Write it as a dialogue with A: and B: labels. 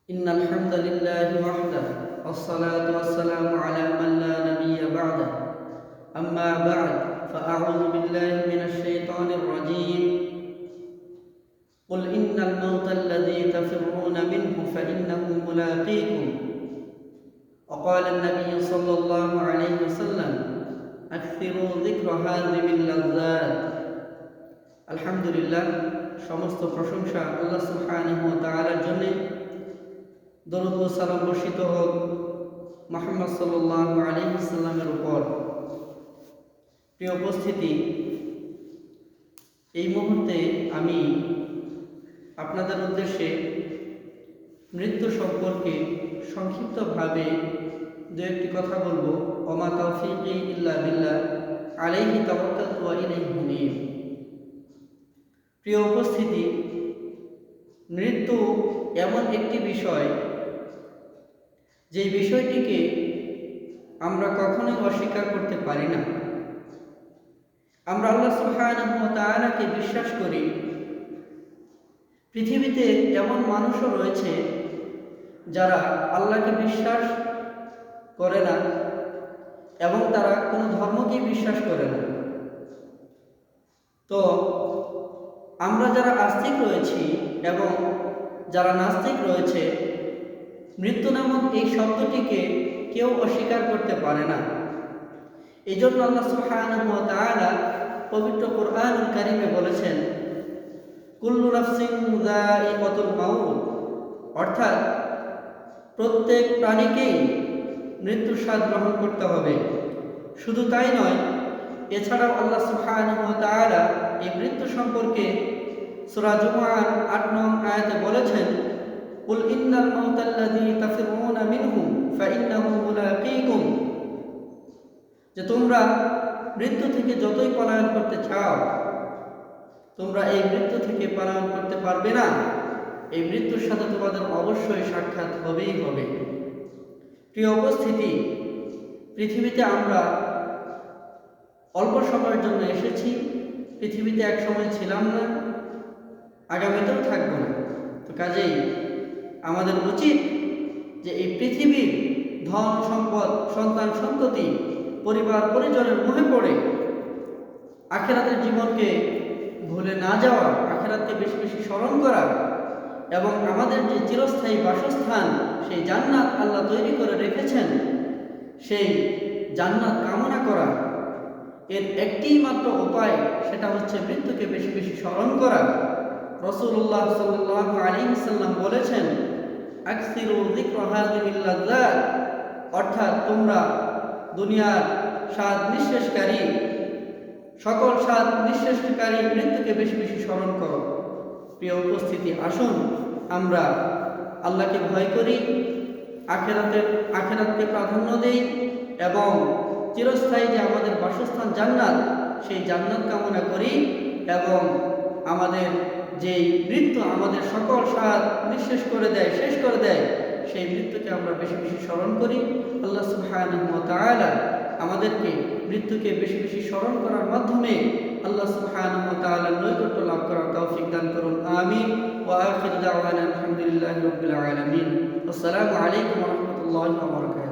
A: إن الحمد لله وحده والصلاة والسلام على من لا نبي بعده أما بعد فأعوذ بالله من الشيطان الرجيم قل إن الموت الذي تفرون منه فإنه ملاقيكم وقال النبي صلى الله عليه وسلم أكثروا ذكر هذه اللذات الحمد لله সমস্ত প্রশংসা আল্লাহ সুবহানাহু ওয়া তাআলার জন্য। দরুদ ও সালাম বর্ষিত হোক মুহাম্মদ সাল্লাল্লাহু আলাইহি ওয়াসাল্লামের উপর। প্রিয় উপস্থিতি, এই মুহূর্তে আমি আপনাদের উদ্দেশ্যে মৃত্যু সম্পর্কে সংক্ষিপ্তভাবে দু একটি কথা বলবো। ওমা তাওফীকি ইল্লা বিল্লাহ আলাইহি তাওয়াক্কালতু ওয়া ইলাইহি উনীব। প্রিয় উপস্থিতি, মৃত্যু এমন একটি বিষয় যে বিষয়টিকে আমরা কখনোই অস্বীকার করতে পারি না। আমরা আল্লাহ সুবহানাহু ওয়া তাআলাকে বিশ্বাস করি। পৃথিবীতে এমন মানুষও রয়েছে যারা আল্লাহকে বিশ্বাস করে না এবং তারা কোনো ধর্মকেই বিশ্বাস করে না। তো আমরা যারা আস্তিক রয়েছি এবং যারা নাস্তিক রয়েছে, মৃত্যু নামক এই শব্দটিকে কেউ অস্বীকার করতে পারে না। এই জন্য আল্লাহ সুবহানাহু ওয়া তাআলা পবিত্র কোরআনুল কারীমে বলেছেন, কুল্লু নাফসিন যায়িকাতুল মাউত, অর্থাৎ প্রত্যেক প্রাণীকেই মৃত্যুর স্বাদ গ্রহণ করতে হবে। শুধু তাই নয়, এছাড়াও আল্লাহ সুবহানাহু ওয়া তাআলা এই মৃত্যু সম্পর্কে সূরা জুমআর ৮ নং আয়াতে বলেছেন, কুল ইন্নাল মাউতাল্লাযী তাফিরুনা মিনহু ফাইন্নাহু মুলাকীকুম, যে তোমরা মৃত্যু থেকে যতই পলায়ন করতে চাও, তোমরা এই মৃত্যু থেকে পলায়ন করতে পারবে না। এই মৃত্যুর সাথে তোমাদের অবশ্যই সাক্ষাৎ হবেই হবে। প্রিয় উপস্থিতি, পৃথিবীতে আমরা অল্প সময়ের জন্য এসেছি। পৃথিবীতে এক সময় ছিলাম না, আগামীতেও থাকবো না। তো কাজেই আমাদের উচিত যে এই পৃথিবীর ধন সম্পদ, সন্তান সন্ততি, পরিবার পরিজনের মোহে পড়ে আখিরাতের জীবনকে ভুলে না যাওয়া, আখিরাতকে বেশি বেশি স্মরণ করা এবং আমাদের যে চিরস্থায়ী বাসস্থান, সেই জান্নাত আল্লাহ তৈরি করে রেখেছেন, সেই জান্নাত কামনা করা। এর একটি মাত্র উপায়, সেটা হচ্ছে মৃত্যুকে বেশি বেশি স্মরণ করা। রাসূলুল্লাহ সাল্লাল্লাহু আলাইহি ওয়াসাল্লাম বলেছেন, আকসিরু যিকরা হাযিহিল লাযযাত, অর্থাৎ তোমরা দুনিয়ার স্বাদ নিঃশেষকারী, সকল স্বাদ নিঃশেষকারী মৃত্যুকে বেশি বেশি স্মরণ করো। প্রিয় উপস্থিতি, আসুন আমরা আল্লাহকে ভয় করি, আখিরাতকে প্রাধান্য দেই এবং চিরস্থায়ী যে আমাদের বাসস্থান জান্নাত, সেই জান্নাত কামনা করি এবং আমাদের যেই মৃত্যু আমাদের সকল স্বাদ নিঃশেষ করে দেয়, শেষ করে দেয়, সেই মৃত্যুকে আমরা বেশি বেশি স্মরণ করি। আল্লাহ সুবহানাহু ওয়া তাআলা আমাদেরকে মৃত্যুকে বেশি বেশি স্মরণ করার মাধ্যমে আল্লাহ সুবহানাহু ওয়া তাআলার নৈকট্য লাভ করার তৌফিক দান করুন। আমিন। ওয়া আখিরু দাওয়ানা আলহামদুলিল্লাহি রাব্বিল আলামিন। আসসালামু আলাইকুম ওয়া রাহমাতুল্লাহি ওয়া বারাকাতুহু।